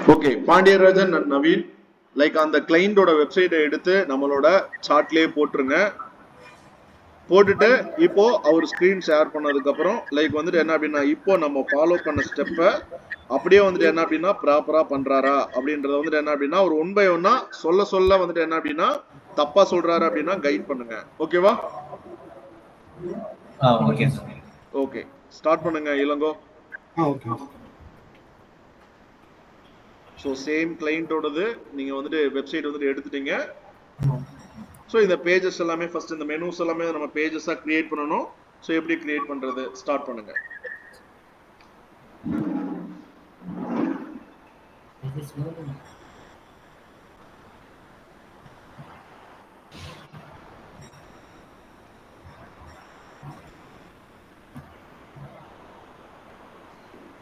Okay, Pandiarajan and Naveen like அந்த கிளைண்டோட வெப்சைட்டை எடுத்து நம்மளோட சார்ட்லயே போட்டுருங்க. போட்டுட்டு இப்போ அவர் ஸ்கிரீன் ஷேர் பண்ணதுக்கு அப்புறம் லைக் வந்துட்டு என்ன அப்படின்னா இப்போ நம்ம ஃபாலோ பண்ண ஸ்டெப்பை அப்படியே வந்துட்டு என்ன அப்படின்னா ப்ராப்பரா பண்றாரா அப்படின்றத வந்துட்டு என்ன அப்படின்னா ஒரு 1 by 1 சொல்ல சொல்ல வந்துட்டு என்ன அப்படின்னா தப்பா சொல்றாரு அப்படின்னா கைட் பண்ணுங்க. ஓகேவா? ஓகே ஓகே, ஸ்டார்ட் பண்ணுங்க இளங்கோ. ஓகே. ஸோ சேம் கிளைண்டோடது நீங்க வந்துட்டு வெப்சைட் வந்துட்டு எடுத்துட்டீங்க. ஸோ இந்த பேஜஸ் எல்லாமே ஃபர்ஸ்ட் இந்த மெனூஸ் எல்லாமே நம்ம பேஜஸா கிரியேட் பண்ணணும். ஸோ எப்படி கிரியேட் பண்றது ஸ்டார்ட் பண்ணுங்க.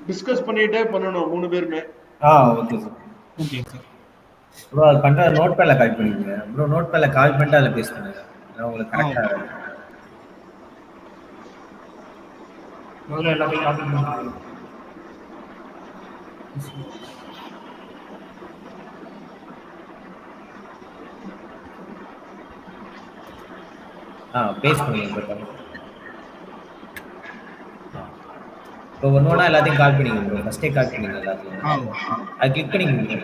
டிஸ்கஸ் பண்ணிட்டே பண்ணணும் 3 பேருமே. Okay sir. Okay sir. Bro அது பண்ற நோட் பேட்ல கால் பண்ணிக்கங்க. ப்ரோ நோட் பேட்ல கால் பண்ணிட்டு அதுல பேஸ்ட் பண்ணுங்க. உங்களுக்கு கரெக்ட்டா முதல்ல எல்லாத்தையும் காப்பி பண்ணுங்க. பேஸ்ட் பண்ணுங்க. இப்போ ஒன்னொன்னா எல்லாத்தையும் கால் பண்ணிங்க ப்ரோ. ஃபர்ஸ்டே கால் பண்ணிங்க எல்லாத்தையும். அது கிளிக் பண்ணிங்க.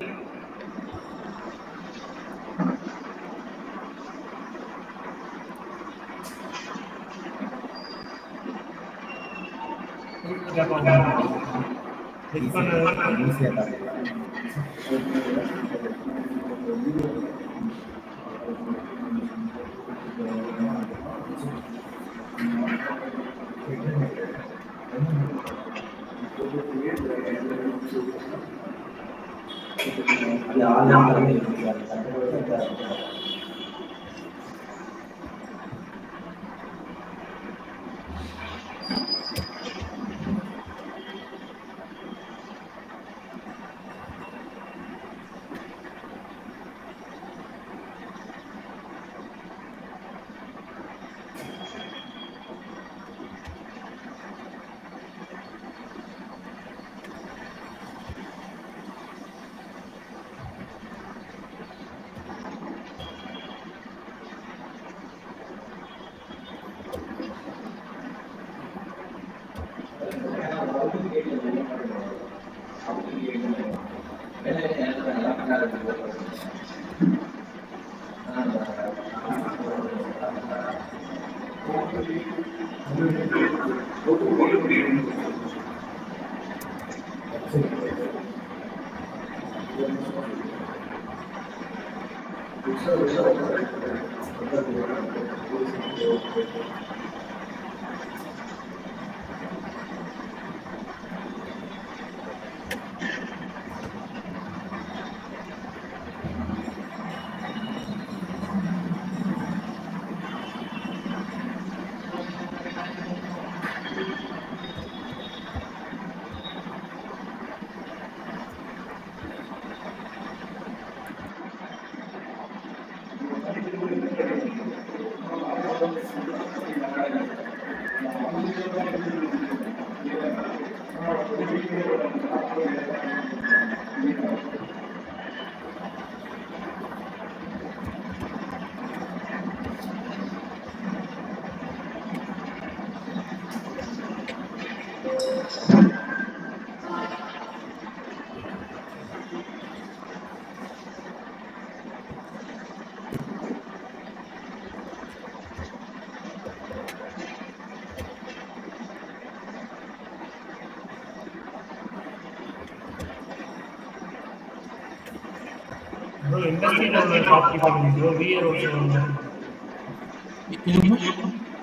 இண்டஸ்ட்ரியில உள்ள காப்பி பண்ணுங்க. விஆர்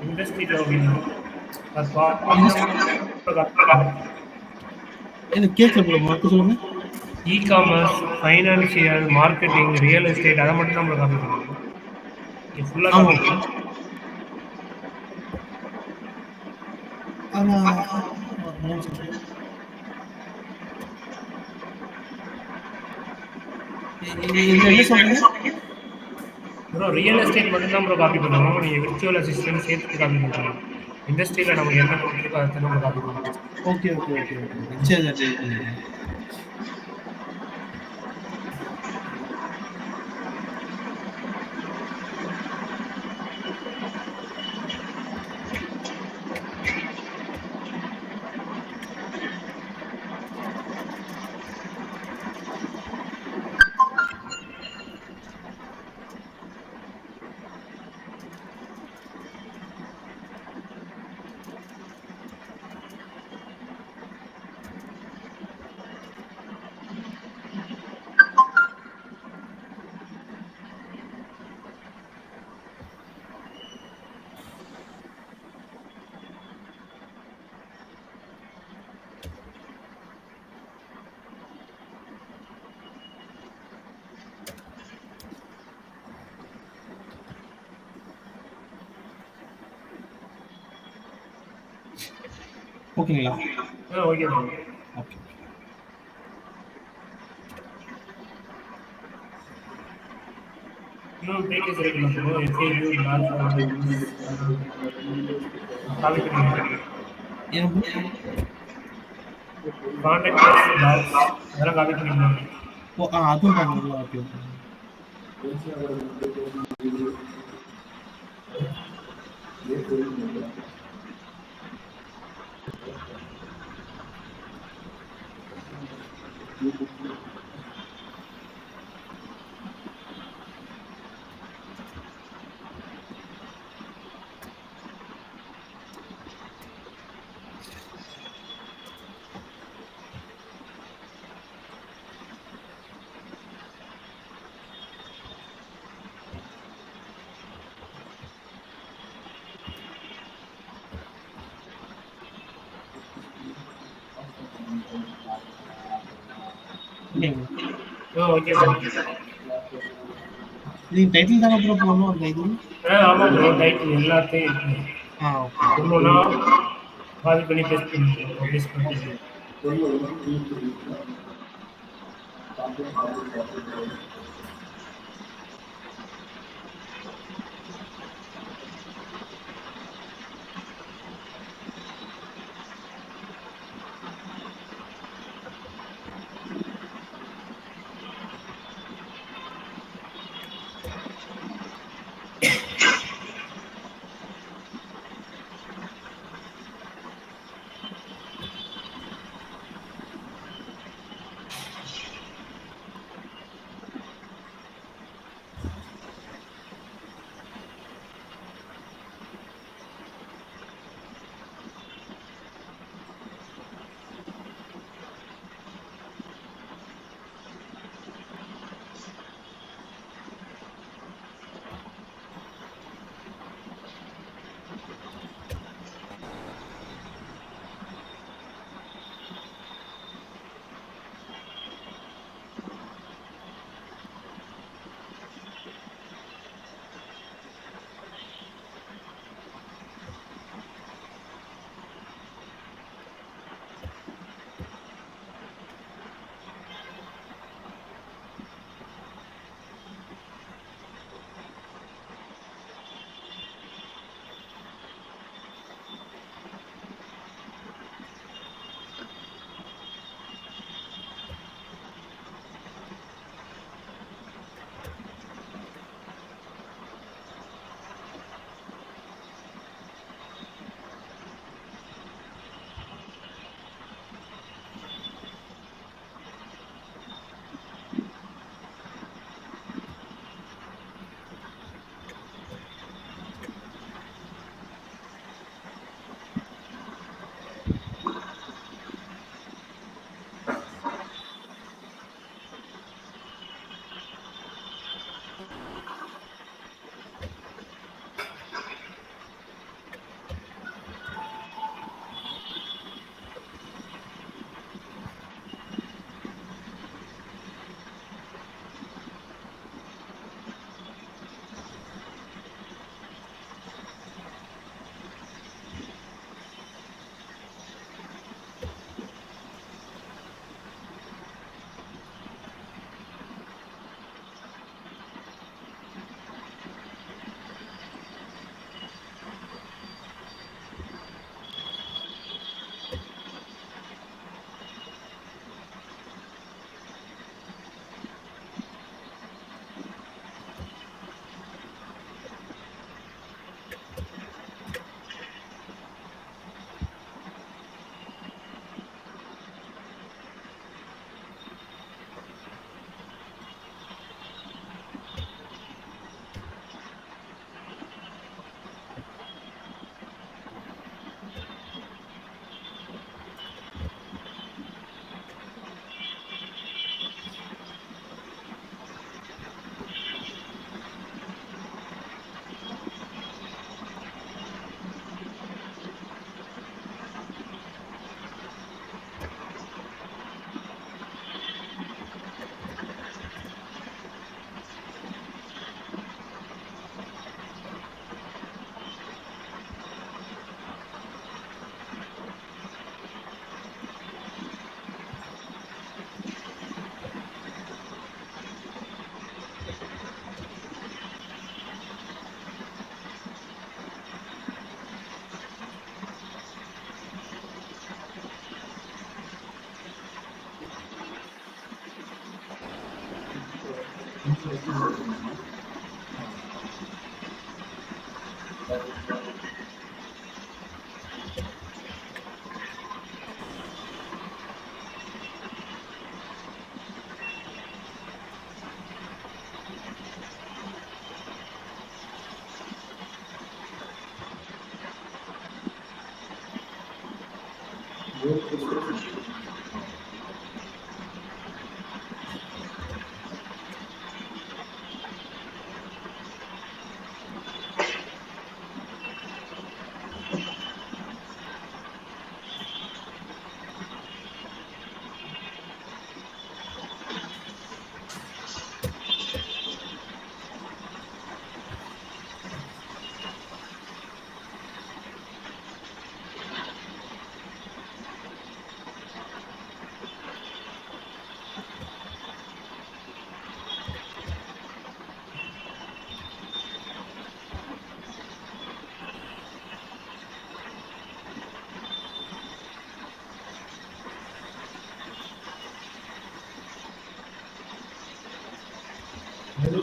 இண்டஸ்ட்ரியில எனக்கு கேட்கல ப்ரோ, மொத்தம் சொல்லுங்க. E-commerce, financial, marketing, real estate அதை மட்டும் தான் நம்ம காப்பி பண்ணுவோம். இது ஃபுல்லாக காப்பி பண்ணுவோம். ப்ரோ ரியல் எஸ்டேட் மட்டும் தான் ப்ரோ காப்பி பண்ணுவோம். நீங்கள் விர்ச்சுவல் அசிஸ்டன்ட் சேர்த்து காப்பி பண்ணுறோம். இண்டஸ்ட்ரியில் நமக்கு என்ன கொடுத்துருக்கோ அதை நம்ம காப்பி பண்ணுவோம். Okay okay okay okay. சரி சரி. ஓகேங்களா? Okay bro. ஓகே. இன்னும் பேஜஸ் இருக்குல்ல bro, FAQ, doc formats copy பண்ணிக்கலாம். ஏன் bro? கான்டாக்ட் அஸ் டாக்ஸ் அதெல்லாம் காப்பி பண்ணிக்கலாம். ஓ அதுவும் பண்ணுங்களா? Okay okay. ஓகேங்களா? Okay bro. நீங்க டைட்டில் தானே ப்ரோ போடணும் அந்த இது? ஆமாம் ப்ரோ, டைட்டில் எல்லாத்தையும் ஓகே. ஒன்றா காப்பி பண்ணி பேஸ்ட் பண்ணிக்கலாம், பப்ளிஷ் பண்ணிக்கலாம்.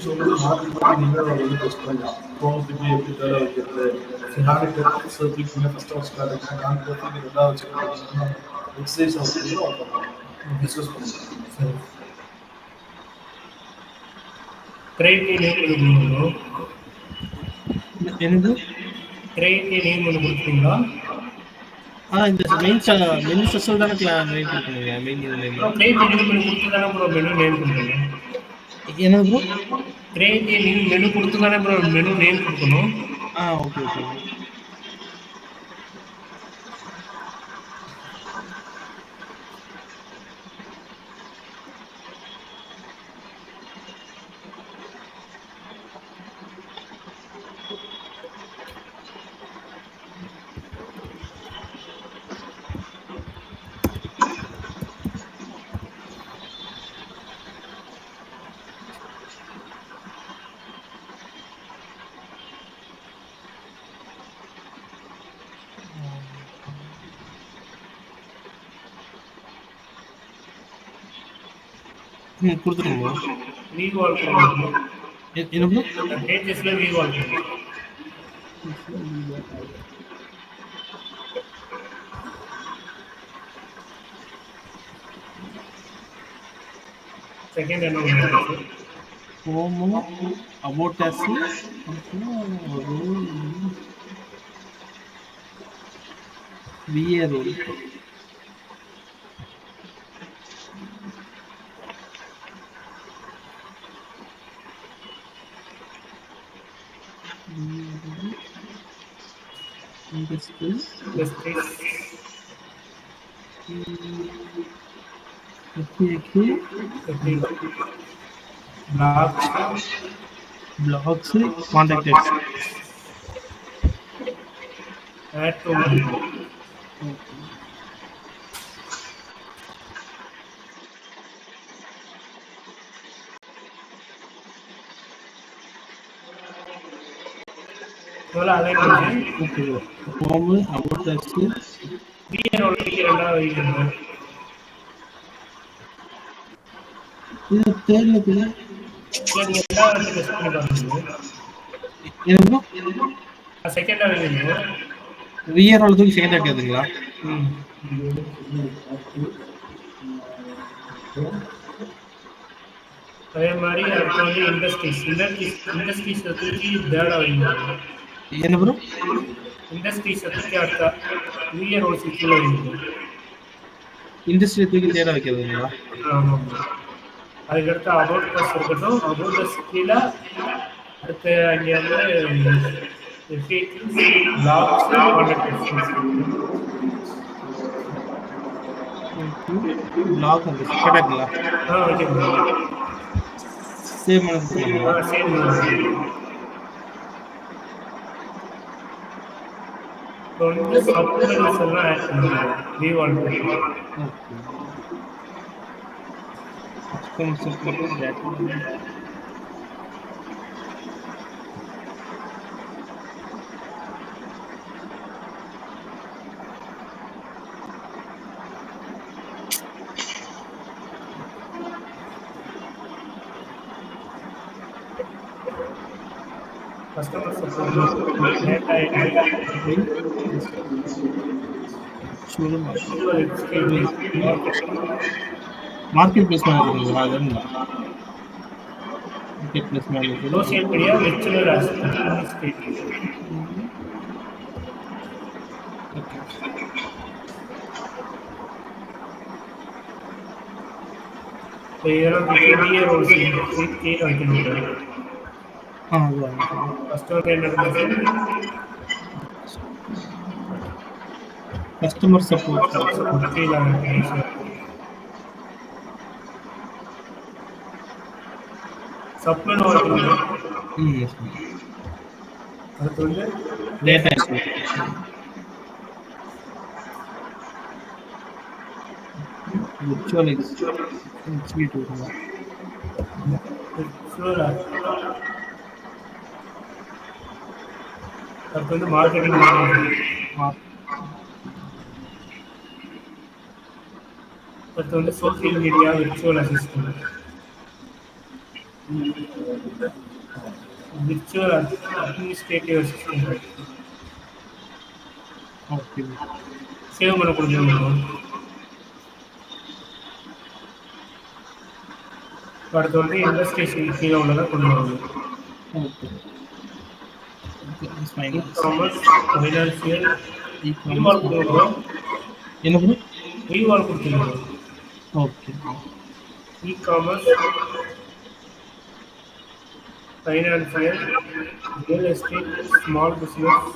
சொல்றது மாற்றி மாற்றி நீங்கள் வந்து டெஸ்ட் பண்ணலாம் கோவத்துக்கு எப்படி வேலை வைக்கிறது ஹேபிட் கிளிக் பண்ணி ஃபஸ்ட்டு வச்சுக்காதுங்க கான்ஃபிடன்ஸ் ரெண்டாவது வச்சுக்கிட்டீங்கன்னா எக்ஸசைஸ் டிஸ்கஸ் பண்ணுவோம். சரி கிரைட்டீன் நேம் கொடுக்கணும். என்னது? கிரைட்டீன் நேம் ஒன்று கொடுத்தீங்களா? இந்த மெயின் ஸ்பெஷல் தானே மெயின் கொடுக்கணுங்க. மெயின் இது நேம் கிரைட்டீன் நேம் கொடுத்து தானே ப்ரோ மெனு நேம் கொடுக்கணும். என்னது ப்ரோ? கிரைட்டீன் நேம் மெனு கொடுத்து தானே ப்ரோ மெனு நேம் கொடுக்கணும். Okay okay. கொடுத்துருங்க ப்ரோ. வீவால் பண்ணணும். என்ன ப்ரோ? பேஜஸ்ல வீவால் பண்ணணும். செகண்ட் என்ன பண்ணுறது? Home about us VA role. Blocks contacted. Add to Hola, okay. Home about that. Video ஒட்டிக்கு ரெண்டாவது வீடியோ. இது தேர்ல கூட நீங்க ரெண்டாவது டெஸ்ட் பண்ணி பாருங்க. என்ன செகண்ட் வீடியோ. விஆர் ரோல் தூக்கி செகண்ட் ஆக்கிடுங்களா? அதே மாதிரி அடுத்து வந்து இண்டஸ்ட்ரீஸ் தூக்கி தேர்டா வைங்க. என்ன ப்ரோ? இண்டஸ்ட்ரீஸ் தூக்கி அடுத்த வீடியோ ரோல் கீழே வைங்க. இண்டஸ்ட்ரி தூக்கி தேட வைக்கிறதுங்களா? ஆமாம். அதுக்கடுத்து அபவுட் பஸ் இருக்கட்டும். அபவுட் பஸ் கீழே அடுத்து அங்கே வந்து லாக் வந்து கரெக்ட்டுங்களா? Okay bro. சேவ் பண்ணுங்க. சேவ் பண்ணுங்க. வந்து சப்ளைஸ் எல்லாம் ஆட் பண்ணுங்க. We want to customer support, data entry, market place manager அதுங்களா? Market place manager, social media, virtual administrative. Okay. இதெல்லாம் பெரிய ரோல்ஸ் கீழே வைக்கணும். அதுதான் கஸ்டமர் என்ன கஸ்டமர் சப்போர்ட். சப்ளை வைக்கணும். அடுத்து வந்து டேட்டா விர்ச்சுவல் எக்ஸிக்யூட்டிவ். அடுத்து வந்து மார்க்கெட்டிங் மேனேஜர். அடுத்து வந்து social media virtual assistant, virtual administrative assistant. Okay. Save பண்ண கொடுக்கணும். அடுத்து வந்து இண்டஸ்ட்ரியல் கீழே உள்ளதை கொண்டு வரணும். ஓகே. காமர்ஸ், ஃபைனான்சியல், என்ன ப்ரோ? ரீவால் கொடுத்துருக்கோம். Okay. E-commerce, financial, real estate, small business,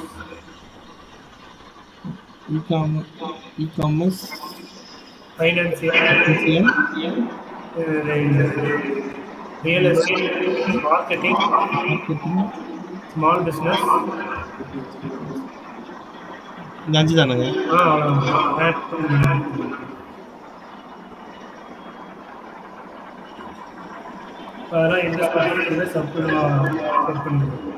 e-commerce, financial, real estate, marketing, small business. இந்த 5 தானங்க? அதெல்லாம் இண்டஸ்ட்ரியல் சப்ளிமெண்ட் செட் பண்ணிடுவோம்.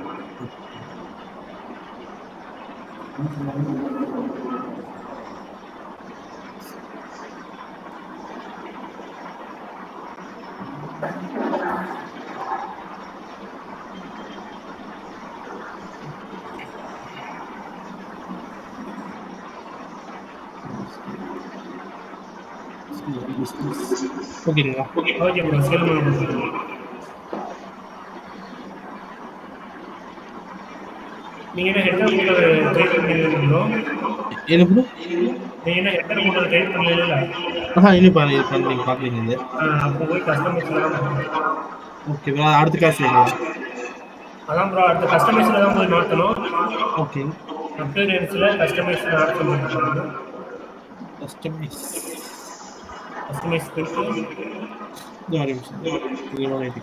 ஓகேங்களா? ஓகே ப்ரோ, சேல் பண்ண கொடுத்துருவோம். நீங்க என்ன ஹெட்டர் கூட ட்ரை பண்ணிருக்கீங்களோ? என்ன ப்ரோ? நீங்க என்ன ஹெட்டர் கூட ட்ரை பண்ணல? இன்னும் பண்ணீங்க பாக்குறீங்க இது. அப்போ போய் கஸ்டமர்ஸ்ல தான். ஓகே ப்ரோ, அடுத்த கிளாஸ் இல்லையா? அதான் ப்ரோ, அடுத்த கஸ்டமர்ஸ்ல தான் போய் மாற்றணும். ஓகே. அப்ளிகேஷன்ஸ்ல கஸ்டமைஸ்ல ஆட் பண்ணுங்க. கஸ்டமைஸ் போயிட்டு இந்த ஒரு நிமிஷம் நீங்க வெயிட்.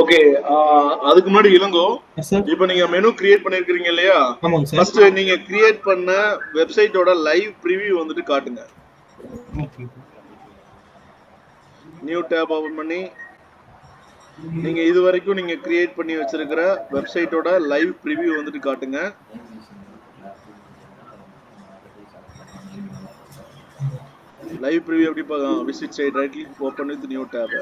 ஓகே, அதுக்கு முன்னாடி இளங்கோ, சார் இப்போ நீங்க மெனு கிரியேட் பண்ணிருக்கீங்க இல்லையா? ஆமாங்க சார். ஃபர்ஸ்ட் நீங்க கிரியேட் பண்ண வெப்சைட்டோட லைவ் ப்ரிவியூ வந்துட்டு காட்டுங்க. ஓகே. நியூ டேப் ஓபன் பண்ணி நீங்க இது வரைக்கும் நீங்க கிரியேட் பண்ணி வச்சிருக்கிற வெப்சைட்டோட லைவ் ப்ரிவியூ வந்துட்டு காட்டுங்க. லைவ் ப்ரிவியூ எப்படி பார்க்கலாம்? Visit site, right click, open with new tab.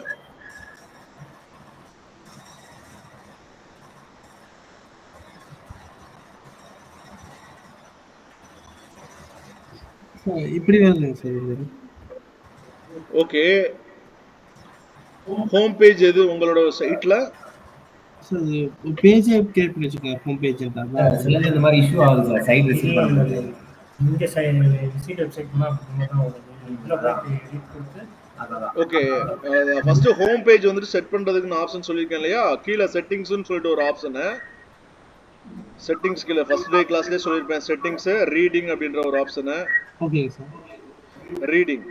இப்படி வருதுங்க சார் இது. ஓகே, ஹோம் பேஜ் எது உங்களோட சைட்ல? சார் பேஜ் கிரியேட் பண்ணி வச்சுக்கோங்க. ஹோம் பேஜ் சிலது இந்த மாதிரி இஷ்யூ ஆகுது சார், சைட் ரிசீவ் பண்ணுறது. இங்க விசிட் வெப்சைட்னா தான் வருது. இதுல போய் எடிட் கொடுத்து ஓகே, ஃபர்ஸ்ட் ஹோம் பேஜ் வந்துட்டு செட் பண்றதுக்கு ஆப்ஷன் சொல்லிருக்கேன் இல்லையா? கீழ செட்டிங்ஸ்னு சொல்லிட்டு ஒரு ஆப்ஷன், செட்டிங்ஸ் கீழ ஃபர்ஸ்ட் டே கிளாஸ்லயே சொல்லிருப்பேன். செட்டிங்ஸ், ரீடிங் அப்படின்ற ஒரு ஆப்ஷன். Okay sir. ரீடிங்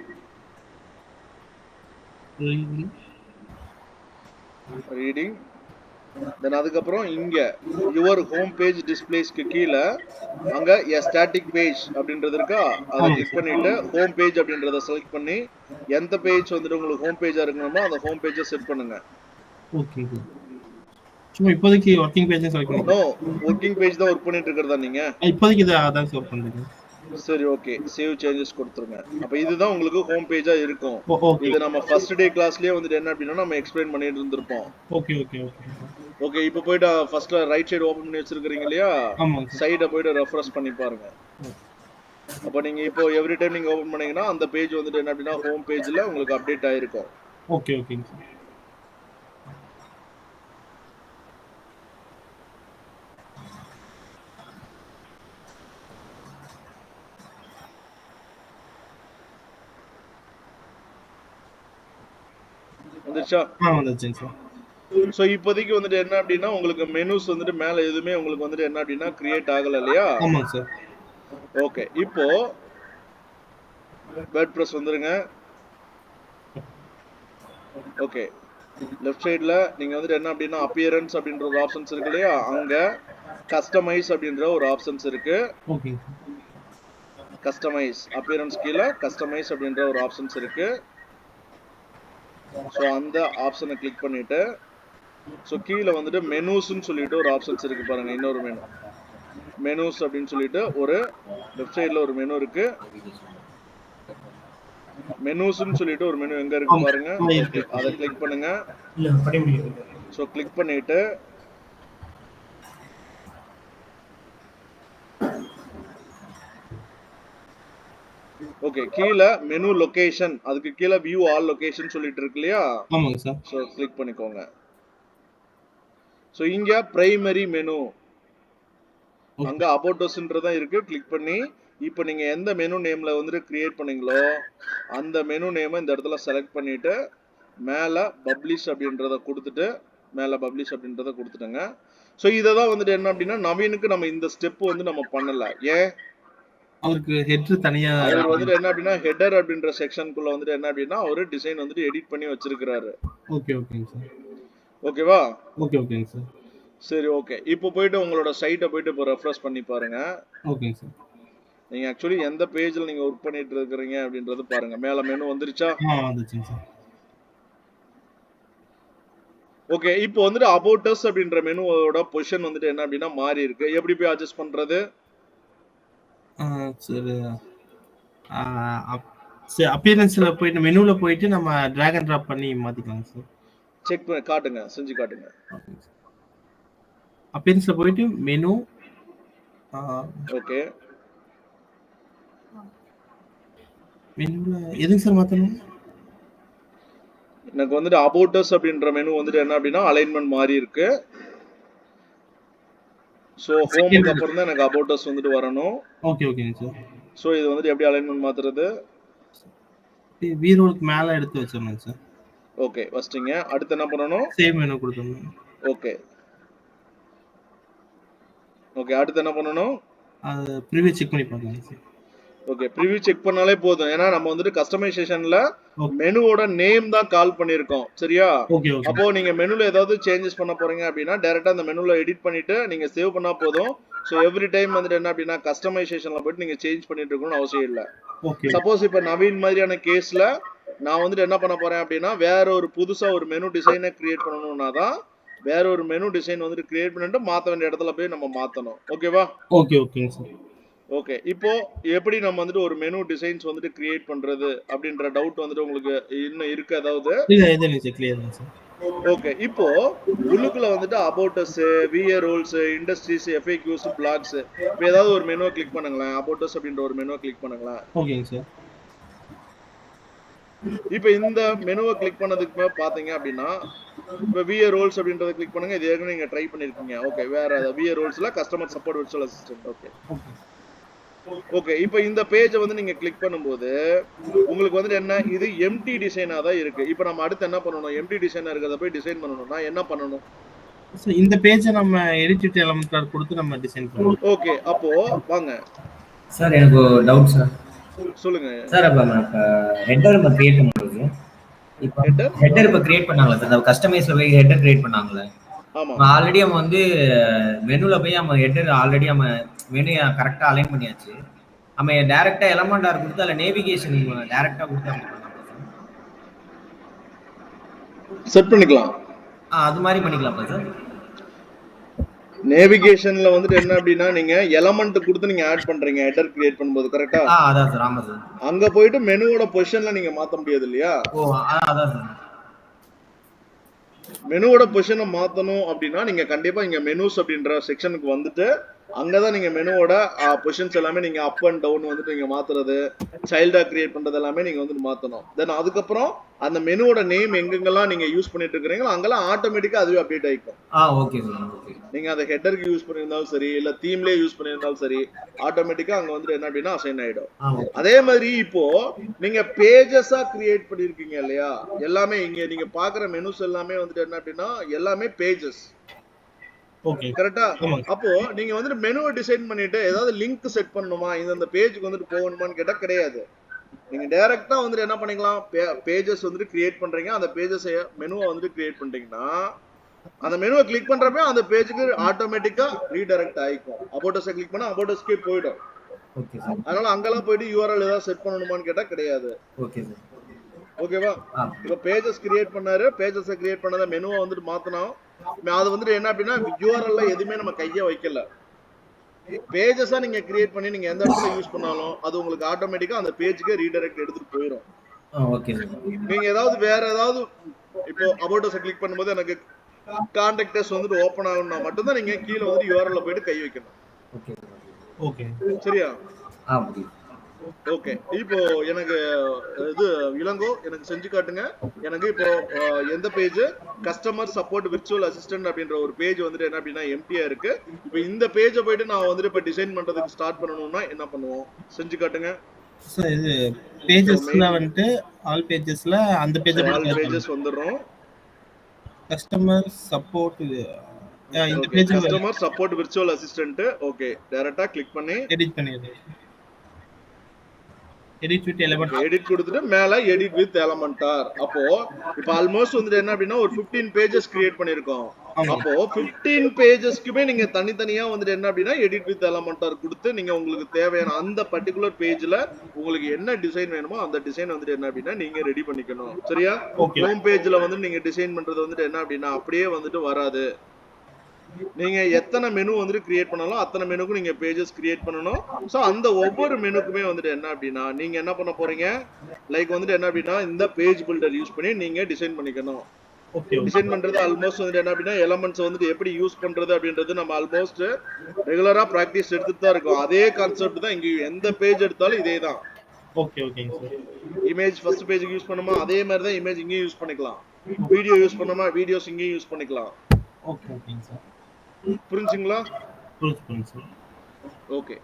தென் அதுக்கப்புறம் இங்க யுவர் ஹோம் பேஜ் டிஸ்பிளேஸ்க்கு கீழ அங்க எ ஸ்டாட்டிக் பேஜ் அப்படின்றது இருக்கா? அதை கிளிக் பண்ணிட்டு ஹோம் பேஜ் அப்படின்றத செலக்ட் பண்ணி எந்த பேஜ் வந்துட்டு உங்களுக்கு ஹோம் பேஜா இருக்கணுமோ அந்த ஹோம் பேஜை செட் பண்ணுங்க. ஓகே. சும்மா இப்போதைக்கு ஒர்க்கிங் பேஜ் செலக்ட் பண்ணுங்க. நோ, ஒர்க்கிங் பேஜ் தான் ஒர்க் பண்ணிட்டு இருக்கறதா நீங்க? இப்போதைக்கு இத அதான் செலக்ட் பண்றீங்க. சரி ஓகே, சேவ் சேஞ்சஸ் கொடுத்துருங்க. அப்ப இதுதான் உங்களுக்கு ஹோம் பேஜா இருக்கும். ஓகே இது நம்ம ஃபர்ஸ்ட் டே கிளாஸ்லயே வந்துட்டு என்ன அப்படின்னா நம்ம எக்ஸ்பிளைன் பண்ணிட்டு இருந்திருப்போம். ஓகே ஓகே ஓகே ஓகே, இப்போ போயிட்டு ஃபர்ஸ்ட்ல ரைட் சைடு ஓபன் பண்ணி வச்சிருக்கீங்க இல்லையா, ஆமாங்க சார். சைட போயிட்டு ரெஃப்ரெஷ் பண்ணி பாருங்க. அப்ப நீங்க இப்போ எவ்ரி டைம் நீங்க ஓபன் பண்ணீங்கன்னா அந்த பேஜ் வந்துட்டு என்ன அப்படின்னா ஹோம் பேஜ்ல உங்களுக்கு அப்டேட் ஆயிருக்கும். ஓகே ஓகேங்க சார். வந்துருச்சா? வந்துச்சுங்க சார். சோ இப்போதைக்கு வந்துட்டு என்ன அப்படின்னா உங்களுக்கு மெனுஸ் வந்துட்டு மேல எதுவுமே உங்களுக்கு வந்துட்டு என்ன அப்படின்னா கிரியேட் ஆகல இல்லையா? ஆமாங்க சார். ஓகே, இப்போ வேர்ட்பிரஸ் வந்துருங்க. ஓகே, லெஃப்ட் சைடுல நீங்க வந்துட்டு என்ன அப்படின்னா அப்பியரன்ஸ் அப்படின்ற ஒரு ஆப்ஷன்ஸ் இருக்கு இல்லையா, அங்க கஸ்டமைஸ் அப்படின்ற ஒரு ஆப்ஷன்ஸ் இருக்கு. ஓகேங்க சார். கஸ்டமைஸ் அப்பியரன்ஸ் கீழே கஸ்டமைஸ் அப்படின்ற ஒரு ஆப்ஷன்ஸ் இருக்கு. ஸோ அந்த ஆப்ஷனை கிளிக் பண்ணிட்டு ஸோ கீழே வந்துட்டு மெனூஸ்ன்னு சொல்லிட்டு ஒரு ஆப்ஷன்ஸ் இருக்கு பாருங்க, இன்னொரு மெனு மெனூஸ் அப்படின்னு சொல்லிட்டு ஒரு லெஃப்ட் சைடுல ஒரு மெனு இருக்கு. மெனூஸ்ன்னு சொல்லிட்டு ஒரு மெனு எங்க இருக்கு பாருங்க. ஓகே, அதை கிளிக் பண்ணுங்க. இல்ல படிக்க முடியாது. ஸோ கிளிக் பண்ணிட்டு ஓகே கீழே மெனு லொகேஷன், அதுக்கு கீழே வியூ ஆல் லொகேஷன் சொல்லிட்டு இருக்கு இல்லையா, ஆமாங்க சார். ஸோ கிளிக் பண்ணிக்கோங்க. ஸோ இங்க பிரைமரி மெனு அங்க அபோட்டோஸ்ன்றதான் இருக்கு. கிளிக் பண்ணி இப்போ நீங்க எந்த மெனு நேம்ல வந்துட்டு கிரியேட் பண்ணீங்களோ அந்த மெனு நேமை இந்த இடத்துல செலக்ட் பண்ணிட்டு மேல பப்ளிஷ் அப்படின்றத கொடுத்துட்டு மேல பப்ளிஷ் அப்படின்றத கொடுத்துட்டுங்க. ஸோ இதை தான் வந்துட்டு என்ன அப்படின்னா நவீனுக்கு நம்ம இந்த ஸ்டெப் வந்து நம்ம பண்ணல. ஏன் அவருக்கு ஹெட் தனியா அவர் வந்துட்டு என்ன அப்படின்னா ஹெடர் அப்படின்ற செக்ஷனுக்குள்ள வந்துட்டு என்ன அப்படின்னா அவரு டிசைன் வந்துட்டு எடிட் பண்ணி வச்சிருக்கிறாரு. ஓகே ஓகேங்க சார். ஓகேவா? ஓகே ஓகேங்க சார். சரி ஓகே, இப்போ போயிட்டு உங்களோட சைட்டை போயிட்டு இப்போ ரெஃப்ரெஷ் பண்ணி பாருங்க. ஓகேங்க சார். நீங்க ஆக்சுவலி எந்த பேஜ்ல நீங்க ஒர்க் பண்ணிட்டு இருக்கீங்க அப்படின்றது பாருங்க. மேல மெனு வந்துருச்சா? வந்துச்சுங்க சார். ஓகே, இப்போ வந்துட்டு அபவுட் அஸ் அப்படின்ற மெனுவோட பொசிஷன் வந்துட்டு என்ன அப்படின்னா மாறி இருக்கு. எப்படி போய் அட்ஜஸ்ட் பண்றது? சரி. சரி, அப்பியரன்ஸ்ல போயிட்டு மெனுல போயிட்டு நம்ம டிராக் அண்ட் டிராப் பண்ணி மாத்திக்கலாம் சார். செக் பண்ணி காட்டுங்க, செஞ்சு காட்டுங்க. அப்பியரன்ஸ்ல போயிட்டு மெனு ஓகே, மெனுல எதுங்க சார் மாத்தணும்? எனக்கு வந்துட்டு அபவுட் அஸ் அப்படின்ற மெனு வந்துட்டு என்ன அப்படின்னா அலைன்மெண்ட் மாறி இருக்கு. ஸோ ஹோமுக்கு அப்புறம் தான் எனக்கு அபவுட் அஸ் வந்துட்டு வரணும். ஓகே ஓகேங்க சார். ஸோ இது வந்துட்டு எப்படி அலைன்மெண்ட் மாத்துறது? வீரோலுக்கு மேல எடுத்து வச்சிரணும் சார். ஓகே, வச்சிட்டீங்க. அடுத்து என்ன பண்ணணும்? சேவ் மெனு கொடுக்கணும். ஓகே ஓகே, அடுத்து என்ன பண்ணணும்? அது ப்ரிவியூ செக் பண்ணி பார்க்கலாம் சார். ஓகே, ப்ரிவியூ செக் பண்ணாலே போதும். ஏன்னா நம்ம வந்துட்டு கஸ்டமைசேஷன்ல மெனுவோட நேம் தான் கால் பண்ணிருக்கோம். சரியா? Okay okay. அப்போ நீங்க மெனுல ஏதாவது சேஞ்சஸ் பண்ண போறீங்க அப்படின்னா டைரக்டா அந்த மெனுல எடிட் பண்ணிட்டு நீங்க சேவ் பண்ணா போதும். சோ எவ்ரி டைம் வந்துட்டு என்ன அப்படின்னா கஸ்டமைசேஷன்ல போயிட்டு நீங்க சேஞ்ச் பண்ணிட்டு இருக்கணும்னு அவசியம் இல்ல. ஓகே. சப்போஸ் இப்ப நவீன் மாதிரியான கேஸ்ல நான் வந்துட்டு என்ன பண்ண போறேன் அப்படின்னா வேற ஒரு புதுசா ஒரு மெனு டிசைனை கிரியேட் பண்ணணும்னா தான் வேற ஒரு மெனு டிசைன் வந்துட்டு கிரியேட் பண்ணிட்டு மாத்த வேண்டிய இடத்துல போய் நம்ம மாத்தணும். ஓகேவா? ஓகே ஓகேங்க சார். ஓகே, இப்போ எப்படி நம்ம வந்துட்டு ஒரு மெனு டிசைன்ஸ் வந்துட்டு கிரியேட் பண்றது அப்படின்ற டவுட் வந்துட்டு உங்களுக்கு இன்னும் இருக்கு ஏதாவது? இல்ல எதுவும் சார், கிளியர் தான் சார். ஓகே, இப்போ உள்ளுக்குள்ள வந்துட்டு about us, VA roles, industries, FAQs, blogs இப்போ ஏதாவது ஒரு மெனுவை கிளிக் பண்ணுங்களேன். அபவுட் அஸ் அப்படின்ற ஒரு மெனுவை கிளிக் பண்ணுங்களேன். ஓகேங்க சார். இப்போ இந்த மெனுவை கிளிக் பண்ணதுக்கு மேல பாத்தீங்க அப்படின்னா இப்போ விஏ ரோல்ஸ் அப்படின்றத கிளிக் பண்ணுங்க. இது ஏற்கனவே நீங்க ட்ரை பண்ணிருக்கீங்க. ஓகே, வேற விஏ ரோல்ஸ்ல customer support virtual assistant. Okay okay, இப்போ இந்த பேஜை வந்து நீங்க கிளிக் பண்ணும்போது உங்களுக்கு வந்துட்டு என்ன இது எம்டி டிசைனா தான் இருக்கு. இப்போ நம்ம அடுத்து என்ன பண்ணணும்? எம்டி டிசைனா இருக்கிறத போய் டிசைன் பண்ணணும்னா என்ன பண்ணணும்? சார் இந்த பேஜை நம்ம எடிட் எலிமெண்ட் கார்டு கொடுத்து நம்ம டிசைன் பண்ணலாம். ஓகே, அப்போ வாங்க சார். எனக்கு ஒரு டவுட் சார். சொல்லுங்க சார். அப்ப ஹெட்டர் நம்ம கிரியேட் பண்ணும்போது இப்போ ஹெட்டர் இப்போ கிரியேட் பண்ணாங்களா சார்? அந்த கஸ்டமைஸ்ல போய் ஹெட்டர் கிரியேட் பண்ணாங்களே. ஆமா, ஆல்ரெடி நம்ம வந்து மெனுல போய் நம்ம ஹெட்டர் ஆல்ரெடி நம்ம மெனு கரெக்டா அலைன் பண்ணியாச்சு. நம்ம டைரக்டா எலமெண்ட் ஆர் கொடுத்து அதுல நேவிகேஷன் டைரக்டா கொடுத்து அப்படி பண்ணலாம் செட் பண்ணிக்கலாம். அது மாதிரி பண்ணிக்கலாமா சார்? நேவிகேஷன்ல வந்துட்டு என்ன அப்படின்னா நீங்க எலமெண்ட் கொடுத்து நீங்க ஆட் பண்றீங்க ஹெடர் கிரியேட் பண்ணும்போது கரெக்டா? அதான் சார். ஆமா சார். அங்க போயிட்டு மெனுவோட பொசிஷன்ல நீங்க மாத்த முடியாது இல்லையா? அதான் சார். மெனுவோட பொசிஷனை மாத்தணும் அப்படின்னா நீங்க கண்டிப்பா இங்க மெனுஸ் அப்படின்ற செக்ஷனுக்கு வந்துட்டு அங்கதான் நீங்க மெனுவோட பொசிஷன்ஸ் எல்லாமே நீங்க அப் அண்ட் டவுன் வந்துட்டு நீங்க மாத்துறது, சைல்டா கிரியேட் பண்றது எல்லாமே நீங்க வந்துட்டு மாத்தணும். தென் அதுக்கப்புறம் அந்த மெனுவோட நேம் எங்கெங்கெல்லாம் நீங்க யூஸ் பண்ணிட்டு இருக்கீங்களோ அங்கெல்லாம் ஆட்டோமேட்டிக்கா அதுவே அப்டேட் ஆயிக்கும். Okay sir. ஓகே. நீங்க அதை ஹெட்டருக்கு யூஸ் பண்ணியிருந்தாலும் சரி இல்ல தீம்லயே யூஸ் பண்ணியிருந்தாலும் சரி ஆட்டோமேட்டிக்கா அங்க வந்துட்டு என்ன அப்படின்னா அசைன் ஆயிடும். அதே மாதிரி இப்போ நீங்க பேஜஸா கிரியேட் பண்ணிருக்கீங்க இல்லையா, எல்லாமே இங்க நீங்க பாக்குற மெனுஸ் எல்லாமே வந்துட்டு என்ன அப்படின்னா எல்லாமே பேஜஸ். ஓகே கரெக்டா? அப்போ நீங்க வந்துட்டு மெனுவை டிசைன் பண்ணிட்டு ஏதாவது லிங்க் செட் பண்ணணுமா இந்த பேஜுக்கு வந்துட்டு போகணுமான்னு கேட்டா கிடையாது. நீங்க டைரக்டா வந்துட்டு என்ன பண்ணிக்கலாம், பேஜஸ் வந்துட்டு கிரியேட் பண்றீங்க, அந்த பேஜஸ் மெனுவை வந்துட்டு கிரியேட் பண்றீங்கன்னா அந்த மெனுவை கிளிக் பண்றப்ப அந்த பேஜுக்கு ஆட்டோமேட்டிக்கா ரீடைரக்ட் ஆயிக்கும். அபௌட்டஸை கிளிக் பண்ணா அபௌட்டஸ்க்கே போயிடும். அதனால அங்கெல்லாம் போயிட்டு யூஆர்எல் ஏதாவது செட் பண்ணணுமான்னு கேட்டா கிடையாது. ஓகேவா? இப்ப பேஜஸ் கிரியேட் பண்ணாரு, பேஜஸை கிரியேட் பண்ணத மெனுவை வந்துட்டு மாத்தணும். அது வந்துட்டு என்ன அப்படின்னா யூஆர்எல்ல எதுவுமே நம்ம கைய வைக்கல. பேஜஸா நீங்க கிரியேட் பண்ணி நீங்க எந்த இடத்துல யூஸ் பண்ணாலும் அது உங்களுக்கு ஆட்டோமேட்டிக்கா அந்த பேஜுக்கு ரீடைரக்ட் எடுத்துட்டு போயிடும். நீங்க ஏதாவது வேற ஏதாவது இப்போ அபௌட்டஸை கிளிக் பண்ணும்போது எனக்கு கான்டாக்டர்ஸ் வந்துட்டு ஓபன் ஆகணும்னா மட்டும்தான் நீங்க கீழே வந்து யூஆர்எல்ல போயிட்டு கை வைக்கணும். ஓகே சரியா? ஓகே. இப்போ எனக்கு இது இளங்கோ எனக்கு செஞ்சு காட்டுங்க. எனக்கு இப்போ எந்த page customer support virtual assistant அப்படின்ற ஒரு பேஜ் வந்துட்டு என்ன அப்படின்னா எம்டியா இருக்கு. இப்போ இந்த பேஜை போயிட்டு நான் வந்துட்டு இப்போ டிசைன் பண்றதுக்கு ஸ்டார்ட் பண்ணணும்னா என்ன பண்ணுவோம், செஞ்சு காட்டுங்க. சார் இது பேஜஸ்ல வந்துட்டு ஆல் பேஜஸ்ல அந்த பேஜ் ஆல் பேஜஸ் வந்துறோம். கஸ்டமர் சப்போர்ட் இந்த page customer support virtual assistant. Okay, டைரக்டா கிளிக் பண்ணி எடிட் பண்ணிடு. எடிட் வித் எலிமெண்ட் எடிட் கொடுத்துட்டு மேல எடிட் வித் எலிமெண்டார். அப்போ இப்போ ஆல்மோஸ்ட் வந்துட்டு என்ன அப்படின்னா ஒரு 15 பேஜஸ் கிரியேட் பண்ணிருக்கோம். அப்போ 15 பேஜஸ்க்குமே நீங்க தனித்தனியா வந்துட்டு என்ன அப்படின்னா எடிட் வித் எலிமெண்டார் கொடுத்து நீங்க உங்களுக்கு தேவையான அந்த பர்டிகுலர் பேஜ்ல உங்களுக்கு என்ன டிசைன் வேணுமோ அந்த டிசைன் வந்துட்டு என்ன அப்படின்னா நீங்க ரெடி பண்ணிக்கணும். சரியா? ஹோம் பேஜ்ல வந்து நீங்க டிசைன் பண்றது வந்துட்டு என்ன அப்படின்னா அப்படியே வந்துட்டு வராது. நீங்க எத்தனை மெனு வந்துட்டு கிரியேட் பண்ணாலும் அத்தனை மெனுக்கும் நீங்க பேஜஸ் கிரியேட் பண்ணணும். சோ அந்த ஒவ்வொரு மெனுக்குமே வந்துட்டு என்ன அப்படின்னா நீங்க என்ன பண்ண போறீங்க, லைக் வந்துட்டு என்ன அப்படின்னா இந்த பேஜ் பில்டர் யூஸ் பண்ணி நீங்க டிசைன் பண்ணிக்கணும். டிசைன் பண்றது ஆல்மோஸ்ட் வந்துட்டு என்ன அப்படின்னா எலிமெண்ட்ஸ் வந்துட்டு எப்படி யூஸ் பண்றது அப்படின்றது நம்ம ஆல்மோஸ்ட் ரெகுலரா பிராக்டிஸ் எடுத்துட்டு தான் இருக்கோம். அதே கான்செப்ட் தான் இங்க எந்த பேஜ் எடுத்தாலும் இதே தான். ஓகே ஓகேங்க சார். இமேஜ் ஃபர்ஸ்ட் பேஜுக்கு யூஸ் பண்ணுமா அதே மாதிரி தான் இமேஜ் இங்கேயும் யூஸ் பண்ணிக்கலாம். வீடியோ யூஸ் பண்ணுமா வீடியோஸ் இங்கேயும் யூஸ் பண்ணிக்கலாம். ஓகே ஓகேங்க சார். புரிஞ்சுங்களா? புரிஞ்சு சார். ஓகே.